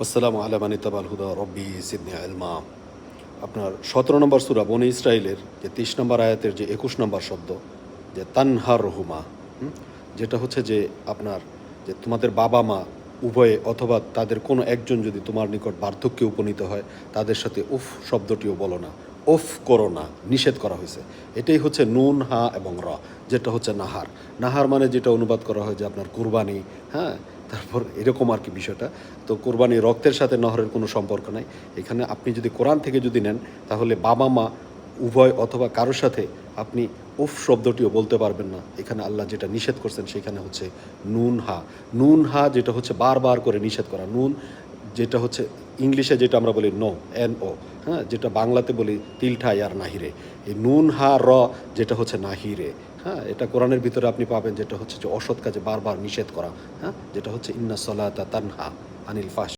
আসসালামু আলা মান ইত্তাবাল হুদা রব্বি জিদনি ইলমা। আপনার ১৭ নম্বর সূরা বনী ইসরাইলের যে ৩০ নম্বর আয়াতের যে ২১ নম্বর শব্দ যে তানহারহুমা, যেটা হচ্ছে যে আপনার যে তোমাদের বাবা-মা উভয়ে অথবা তাদের কোনো একজন যদি তোমার নিকট বার্ধক্যে উপনীত হয়, তাদের সাথে উফ শব্দটিও বলো না, উফ করো না, নিষেধ করা হয়েছে। এটাই হচ্ছে নুন, হা এবং র, যেটা হচ্ছে নাহার। নাহার মানে যেটা অনুবাদ করা হয় যে আপনার কুরবানি, হ্যাঁ? তারপর এরকম আর কি বিষয়টা। তো কোরবানি রক্তের সাথে নহরের কোনো সম্পর্ক নাই। এখানে আপনি যদি কোরআন থেকে যদি নেন, তাহলে বাবা-মা উভয় অথবা কারো সাথে আপনি উফ শব্দটিও বলতে পারবেন না। এখানে আল্লাহ যেটা নিষেধ করছেন সেখানে হচ্ছে নুন, হা। নুন, হা যেটা হচ্ছে বারবার করে নিষেধ করা। নুন যেটা হচ্ছে ইংলিশে যেটা আমরা বলি নো, NO, হ্যাঁ? যেটা বাংলাতে বলি তিলঠাই আর নাহিরে। এই নুন, হা, র যেটা হচ্ছে নাহিরে, হ্যাঁ? এটা কোরআনের ভিতরে আপনি পাবেন যেটা হচ্ছে যে অসৎ কাজে বারবার নিষেধ করা, হ্যাঁ? যেটা হচ্ছে ইন্না সলাতা তানহা আনিল ফাহশ